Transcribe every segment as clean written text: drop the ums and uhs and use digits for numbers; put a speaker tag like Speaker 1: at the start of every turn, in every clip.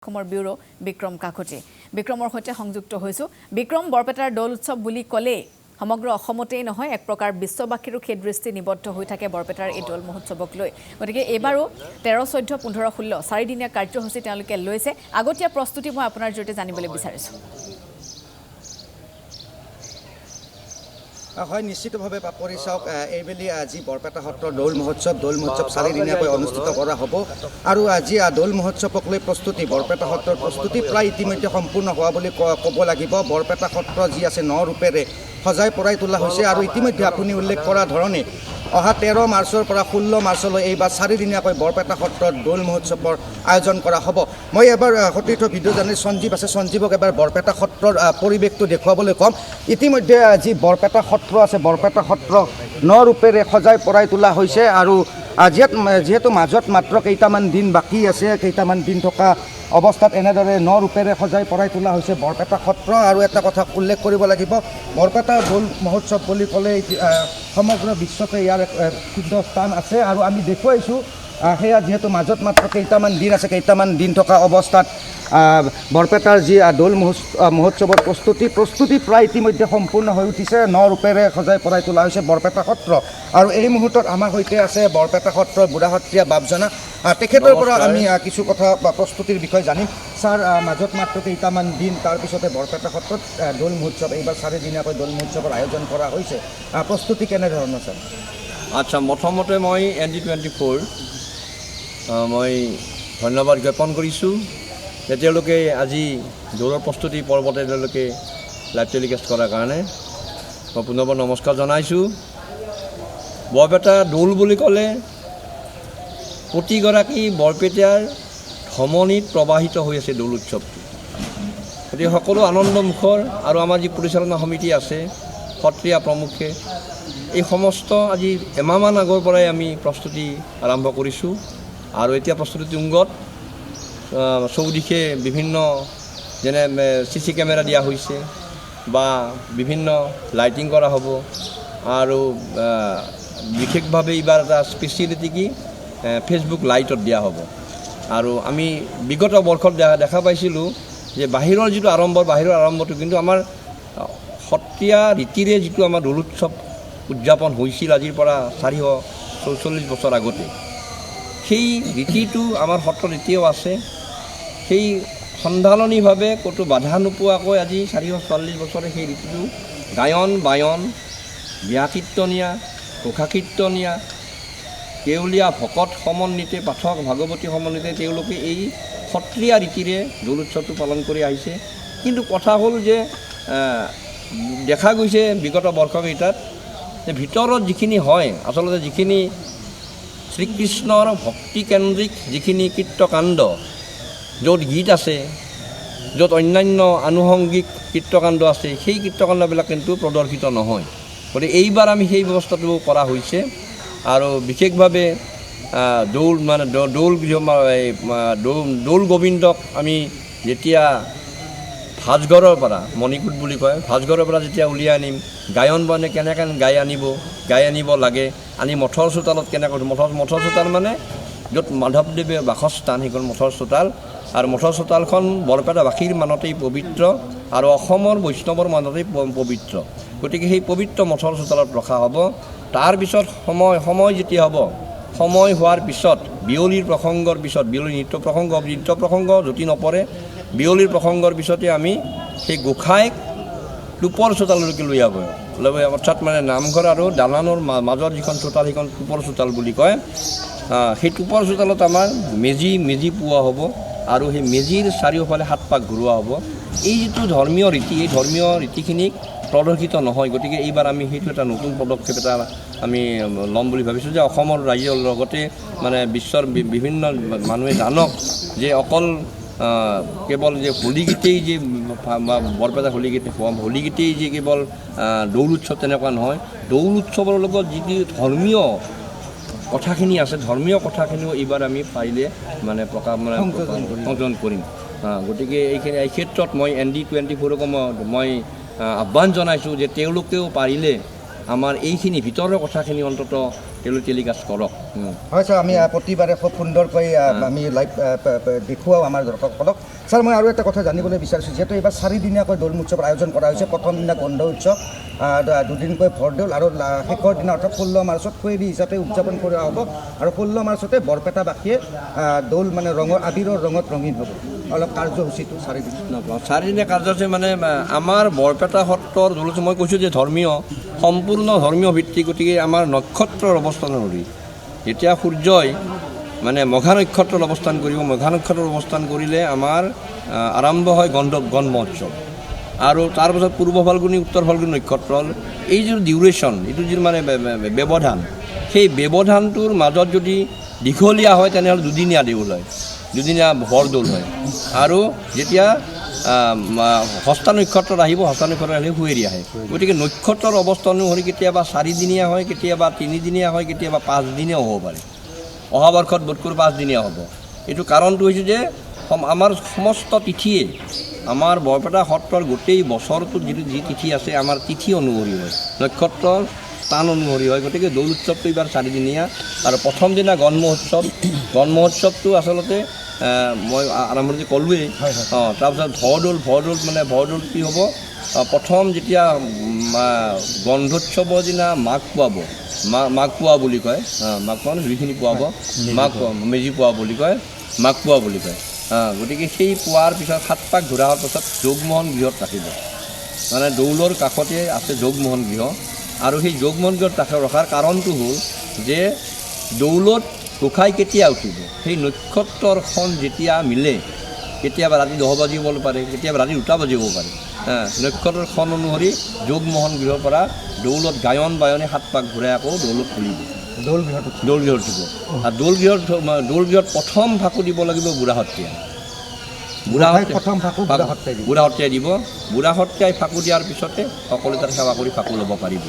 Speaker 1: অসমৰ ব্যুৰো বিক্ৰম কাকতি বিক্ৰমৰ সৈতে সংযুক্ত হৈছো বিক্ৰম বৰপেটাৰ দৌল উৎসৱ বুলি ক'লে সমগ্ৰ অসমতেই নহয় এক প্ৰকাৰ বিশ্ববাসীৰ সেই দৃষ্টি নিবদ্ধ হৈ থাকে বৰপেটাৰ এই দৌল মহোৎসৱক লৈ গতিকে এবাৰো 13 14 15 16 চাৰিদিনীয়া কাৰ্যসূচী তেওঁলোকে লৈছে আগতীয়া প্ৰস্তুতি মই আপোনাৰ জৰিয়তে জানিবলৈ বিচাৰিছো
Speaker 2: হয় নিশ্চিতভাৱে পাপৰি চাওক এইবেলি আজি বৰপেটা সত্ৰৰ দৌল মহোৎসৱ চাৰিদিনীয়াকৈ অনুষ্ঠিত কৰা হ'ব আৰু আজি দৌল মহোৎসৱক লৈ প্ৰস্তুতি বৰপেটা সত্ৰৰ প্ৰস্তুতি প্ৰায় ইতিমধ্যে সম্পূৰ্ণ হোৱা বুলি ক'ব লাগিব বৰপেটা সত্ৰ যি আছে 9 ৰূপেৰে সজাই পৰাই তোলা হৈছে আৰু ইতিমধ্যে আপুনি উল্লেখ কৰা ধৰণে অহা 13 মাৰ্চৰ পৰা 16 মাৰ্চলৈ এইবাৰ চাৰিদিনীয়াকৈ বৰপেটা সত্ৰত দৌল মহোৎসৱৰ আয়োজন কৰা হ'ব মই এবাৰ সতীৰ্থ ভিডিঅ' জাৰ্নেলিষ্ট সঞ্জীৱ আছে সঞ্জীৱক এবাৰ বৰপেটা সত্ৰৰ পৰিৱেশটো দেখুৱাবলৈ ক'ম ইতিমধ্যে যি বৰপেটা সত্ৰ আছে বৰপেটা সত্ৰ 9 ৰূপেৰে সজাই পৰাই তোলা হৈছে আৰু যিহেতু মাজত মাত্ৰ কেইটামান দিন বাকী আছে কেইটামান দিন থকা অৱস্থাত এনেদৰে 9 ৰূপেৰে সজাই পৰাই তোলা হৈছে বৰপেটা সত্ৰ আৰু এটা কথা উল্লেখ কৰিব লাগিব বৰপেটা দৌল মহোৎসৱ বুলি ক'লে সমগ্ৰ বিশ্বতে ইয়াৰ সিদ্ধ স্থান আছে আৰু আমি দেখুৱাইছোঁ সেয়া যিহেতু মাজত মাত্ৰ কেইটামান দিন থকা অৱস্থাত বৰপেটাৰ যি দৌল মহোৎসৱৰ প্ৰস্তুতি প্ৰায় ইতিমধ্যে সম্পূৰ্ণ হৈ উঠিছে 9 ৰূপেৰে সজাই পৰাই তোলা হৈছে বৰপেটা সত্ৰ আৰু এই মুহূৰ্তত আমাৰ সৈতে আছে বৰপেটা সত্ৰৰ বুঢ়া সত্ৰীয়া বাপজনা তেখেতৰ পৰা আমি কিছু কথা প্ৰস্তুতিৰ বিষয়ে জানিম ছাৰ মাজত মাত্ৰ কেইটামান দিন তাৰপিছতে বৰপেটা সত্ৰত দৌল মহোৎসৱ এইবাৰ চাৰিদিনীয়াকৈ দৌল মহোৎসৱৰ আয়োজন কৰা হৈছে প্ৰস্তুতি কেনেধৰণৰ ছাৰ
Speaker 3: আচ্ছা প্ৰথমতে মই ND24 মই ধন্যবাদ জ্ঞাপন কৰিছোঁ যে তেওঁলোকে আজি দৌলৰ প্ৰস্তুতি পৰ্বতে তেওঁলোকে লাইভ টেলিকাষ্ট কৰাৰ কাৰণে মই পুনৰবাৰ নমস্কাৰ জনাইছোঁ বৰপেটা দৌল বুলি ক'লে প্ৰতিগৰাকী বৰপেটীয়াৰ ধমনীত প্ৰবাহিত হৈ আছে দৌল উৎসৱটো গতিকে সকলো আনন্দমুখৰ আৰু আমাৰ যি পৰিচালনা সমিতি আছে সত্ৰীয়া প্ৰমুখে এই সমস্ত আজি এমাহমান আগৰ পৰাই আমি প্ৰস্তুতি আৰম্ভ কৰিছোঁ আৰু এতিয়া প্ৰস্তুতি তুংগত চৌদিশে বিভিন্ন যেনে CC কেমেৰা দিয়া হৈছে বা বিভিন্ন লাইটিং কৰা হ'ব আৰু বিশেষভাৱে এইবাৰ এটা স্পেচিয়েলিটি কি ফেচবুক লাইটত দিয়া হ'ব আৰু আমি বিগত বৰ্ষত দেখা পাইছিলোঁ যে বাহিৰৰ যিটো বাহিৰৰ আৰম্ভটো কিন্তু আমাৰ সত্ৰীয়া ৰীতিৰে যিটো আমাৰ দৌল উৎসৱ উদযাপন হৈছিল আজিৰ পৰা 444 বছৰ আগতে সেই ৰীতিটো আমাৰ সত্ৰত এতিয়াও আছে সেই সন্ধাননীভাৱে ক'তো বাধা নোপোৱাকৈ আজি 444 বছৰে সেই ৰীতিটো গায়ন বায়ন বিয়া কীৰ্তনীয়া ঘোষা কীৰ্তনীয়া কেউলীয়া ভকত সমন্বিতে পাঠক ভাগৱতী সমন্বিতে তেওঁলোকে এই সত্ৰীয়া ৰীতিৰে দৌল উৎসৱটো পালন কৰি আহিছে কিন্তু কথা হ'ল যে দেখা গৈছে বিগত বৰ্ষকেইটাত যে ভিতৰত যিখিনি হয় আচলতে যিখিনি শ্ৰীকৃষ্ণৰ ভক্তিকেন্দ্ৰিক যিখিনি কীৰ্তকাণ্ড য'ত গীত আছে য'ত অন্যান্য আনুষংগিক কীৰ্তকাণ্ড আছে সেই কীৰ্তকাণ্ডবিলাক কিন্তু প্ৰদৰ্শিত নহয় গতিকে এইবাৰ আমি সেই ব্যৱস্থাটো কৰা হৈছে আৰু বিশেষভাৱে দৌল গোবিন্দক আমি যেতিয়া ভাজঘৰৰ পৰা মণিকূট বুলি কয় ভাজঘৰৰ পৰা যেতিয়া উলিয়াই আনিম গায়ন বায়নে কেনেকৈ গাই আনিব লাগে আনি মঠৰ চোতালত কেনেকৈ মঠৰ চোতাল মানে য'ত মাধৱদেৱে বাসস্থান সেইখন মঠৰ চোতাল আৰু মঠৰ চোতালখন বৰপেটাবাসীৰ মানতেই পবিত্ৰ আৰু অসমৰ বৈষ্ণৱৰ মানতেই পবিত্ৰ গতিকে সেই পবিত্ৰ মঠৰ চোতালত ৰখা হ'ব তাৰপিছত সময় যেতিয়া হ'ব সময় হোৱাৰ পিছত বিয়লিৰ প্ৰসংগৰ পিছত বিয়লিৰ নৃত্য প্ৰসংগ যদি নপৰে বিয়লিৰ প্ৰসংগৰ পিছতে আমি সেই গোসাঁইক টুপৰ চোতাললৈকে লৈ অৰ্থাৎ মানে নামঘৰ আৰু দালানৰ মাজৰ যিখন চোতাল সেইখন টুপৰ চোতাল বুলি কয় সেই টুপৰ চোতালত আমাৰ মেজি পোৱা হ'ব আৰু সেই মেজিৰ চাৰিওফালে 7 পাক ঘূৰোৱা হ'ব এই যিটো ধৰ্মীয় ৰীতি এই ধৰ্মীয় ৰীতিখিনিক প্ৰদৰ্শিত নহয় গতিকে এইবাৰ আমি সেইটো এটা নতুন পদক্ষেপ এটা আমি ল'ম বুলি ভাবিছোঁ যে অসমৰ ৰাইজৰ লগতে মানে বিশ্বৰ বিভিন্ন মানুহে জানক যে অকল কেৱল যে হোলীগীতেই যে বৰপেটা হোলীগীতেই যে কেৱল দৌল উৎসৱ তেনেকুৱা নহয় দৌল উৎসৱৰ লগত যিটো ধৰ্মীয় কথাখিনি আছে ধৰ্মীয় কথাখিনিও এইবাৰ আমি পাৰিলে মানে সংযোজন কৰিম গতিকে এই ক্ষেত্ৰত মই ND24ক মই আহ্বান জনাইছোঁ যে তেওঁলোকেও পাৰিলে আমাৰ এইখিনি ভিতৰৰ কথাখিনি অন্তত টেলিকাষ্ট কৰক।
Speaker 2: হয় ছাৰ, আমি প্ৰতিবাৰে খুব সুন্দৰকৈ আমি লাইভ দেখুৱাওঁ আমাৰ দৰ্শকসকলক। ছাৰ, মই আৰু এটা কথা জানিবলৈ বিচাৰিছোঁ, যিহেতু এইবাৰ 4দিনীয়াকৈ দৌল মহোৎসৱৰ আয়োজন কৰা হৈছে। প্ৰথম দিনা গন্ধ উৎসৱ, দুদিনকৈ ভৰদৌল, আৰু শেষৰ দিনা অৰ্থাৎ 16 মাৰ্চত খৈৰী হিচাপে উদযাপন কৰা হ'ব, আৰু 16 মাৰ্চতে বৰপেটাবাসীয়ে দৌল মানে আবিৰৰ ৰঙত ৰঙীন হ'ব। অলপ কাৰ্যসূচীটো
Speaker 3: 4দিনীয়া কাৰ্যসূচী মানে আমাৰ বৰপেটা সত্ৰৰ দৌল উৎসৱ, মই কৈছোঁ যে ধৰ্মীয়, সম্পূৰ্ণ ধৰ্মীয় ভিত্তি। গতিকে আমাৰ নক্ষত্ৰৰ অৱস্থান অনুসৰি যেতিয়া সূৰ্যই মানে মঘা নক্ষত্ৰত অৱস্থান কৰিব, মঘা নক্ষত্ৰত অৱস্থান কৰিলে আমাৰ আৰম্ভ হয় গণ মহোৎসৱ, আৰু তাৰপাছত পূৰ্ব ফাল্গুনী উত্তৰ ফাল্গুনী নক্ষত্ৰ। এই যিটো ডিউৰেশ্যন, এইটো যিটো মানে ব্যৱধান, সেই ব্যৱধানটোৰ মাজত যদি দীঘলীয়া হয় তেনেহ'লে দুদিনীয়া দেউল হয়, দুদিনীয়া ভৰদৌল হয়। আৰু যেতিয়া হস্তা নক্ষত্ৰত আহিব, হস্তা নক্ষত্ৰত আহিলে শুৱেৰি আহে। গতিকে নক্ষত্ৰৰ অৱস্থা অনুসৰি কেতিয়াবা 4দিনীয়া হয়, কেতিয়াবা 3দিনীয়া হয়, কেতিয়াবা 5দিনীয়াও হ'ব পাৰে। অহা বৰ্ষত বোধকৰো 5দিনীয়া হ'ব। এইটো কাৰণটো হৈছে যে আমাৰ সমস্ত তিথিয়ে, আমাৰ বৰপেটা সত্ৰৰ গোটেই বছৰটোত যি তিথি আছে আমাৰ তিথি অনুসৰি হয়, নক্ষত্ৰৰ স্থান অনুসৰি হয়। গতিকে দৌল উৎসৱটো এইবাৰ 4দিনীয়া। আৰু প্ৰথম দিনা গণ মহোৎসৱটো আচলতে মই আৰম্ভণিতে ক'লোৱেই। তাৰপিছত ভৰদৌল মানে ভৰদৌল কি হ'ব, প্ৰথম যেতিয়া গন্ধোৎসৱৰ দিনা মাঘ পোৱা বুলি কয়, মাঘ পোৱা মানে জুইখিনি পোৱাব, মেজি পোৱা বুলি কয়, মাঘ পোৱা বুলি কয়। গতিকে সেই পোৱাৰ পিছত 7 পাক ঘূৰা হোৱাৰ পাছত যোগমোহন গৃহত ৰাখিব, মানে দৌলৰ কাষতে আছে যোগমোহন গৃহ। আৰু সেই যোগমোহন গৃহত ৰখাৰ কাৰণটো হ'ল যে দৌলত গোসাঁই কেতিয়া উঠিব, সেই নক্ষত্ৰখন যেতিয়া মিলে, কেতিয়াবা ৰাতি 10 বাজিব পাৰে, কেতিয়াবা ৰাতি 2টা বাজিব পাৰে। নক্ষত্ৰখন অনুসৰি যোগমোহন গৃহৰ পৰা দৌলত গায়ন বায়নে 7 পাক ঘূৰাই আকৌ দৌলত খুলিব, দৌল গৃহত উঠিব। আৰু দৌল গৃহত প্ৰথম ফাকু দিব লাগিব বুঢ়া সত্ৰীয়া দিব। বুঢ়া সত্ৰীয়াই ফাকু দিয়াৰ পিছতে সকলোৱে তাত সেৱা কৰি ফাকু ল'ব পাৰিব।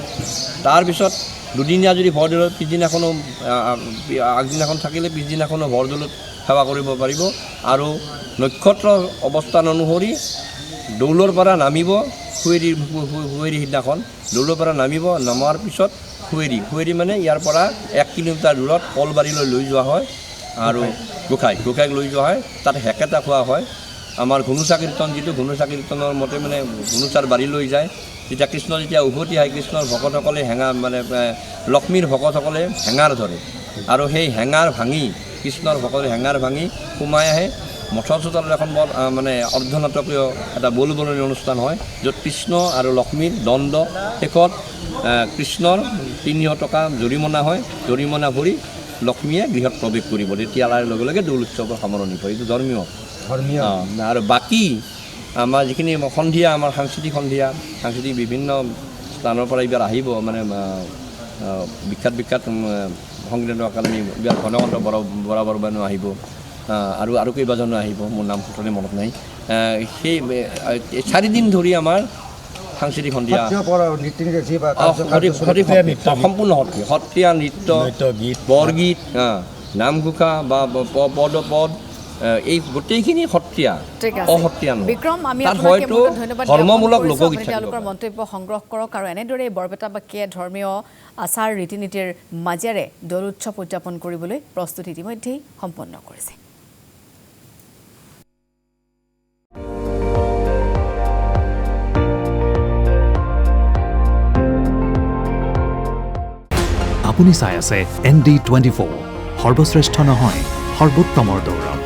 Speaker 3: তাৰপিছত দুদিনীয়া যদি ভৰদৌলত, পিছদিনাখনো আগদিনাখন থাকিলে পিছদিনাখনো ভৰদৌলত সেৱা কৰিব পাৰিব। আৰু নক্ষত্ৰ অৱস্থান অনুসৰি দৌলৰ পৰা নামিব, শুৱেৰি সিদিনাখন দৌলৰ পৰা নামিব, নমাৰ পিছত শুৱেৰি মানে ইয়াৰ পৰা 1 কিলোমিটাৰ দূৰত কলবাৰীলৈ লৈ যোৱা হয়, আৰু গোসাঁইক লৈ যোৱা হয়। তাত হেকেটা খোৱা হয়। আমাৰ ঘুনুচা কীৰ্তন, যিটো ঘুনুচা কীৰ্তনৰ মতে মানে ঘুনুচাৰ বাৰী লৈ যায়। তেতিয়া কৃষ্ণ যেতিয়া উভতি আহে, কৃষ্ণৰ ভকতসকলে লক্ষ্মীৰ ভকতসকলে হেঙাৰ ধৰে, আৰু সেই হেঙাৰ ভাঙি কৃষ্ণৰ ভকতে হেঙাৰ ভাঙি সোমাই আহে। মঠৰ চোতালত এখন বৰ মানে অৰ্ধনাটকীয় এটা বলবৰণি অনুষ্ঠান হয়, য'ত কৃষ্ণ আৰু লক্ষ্মীৰ দ্বন্দ্ব। শেষত কৃষ্ণৰ 300 টকা জৰিমনা হয়, জৰিমনা ভৰি লক্ষ্মীয়ে গৃহত প্ৰৱেশ কৰিব। তেতিয়া লগে লগে দৌল উৎসৱৰ সামৰণি পৰে। এইটো ধৰ্মীয়। আৰু বাকী আমাৰ যিখিনি সন্ধিয়া, আমাৰ সাংস্কৃতিক বিভিন্ন স্থানৰ পৰা এইবাৰ আহিব, মানে বিখ্যাত সংগীত একাডেমী ঘনকণ্ঠ বৰা বৰবায়নো আহিব, আৰু কেইবাজনো আহিব, মোৰ নাম সঠিক মনত নাই। সেই 4 দিন ধৰি আমাৰ সাংস্কৃতিক সন্ধিয়া সম্পূৰ্ণ সত্ৰীয়া নৃত্য, বৰগীত, নামঘোষা বা পদ, এই গোটেইখিনি সত্ৰীয়া, অসত্ৰীয়া নহয়।
Speaker 1: বিক্ৰম, আমি
Speaker 3: তাত হয়তো ধৰ্মমূলক লোকগীত
Speaker 1: তেওঁলোকৰ মন্তব্য সংগ্ৰহ কৰক, আৰু এনেদৰে বৰপেটাবাসীয়ে ধৰ্মীয় আচাৰ ৰীতি নীতিৰ মাজেৰে দৌল উৎসৱ উদযাপন কৰিবলৈ প্ৰস্তুতি ইতিমধ্যেই সম্পন্ন কৰিছে।
Speaker 4: আপুনি চাই আছে ND24, সৰ্বশ্ৰেষ্ঠ নহয়, সৰ্বোত্তমৰ দৌৰত।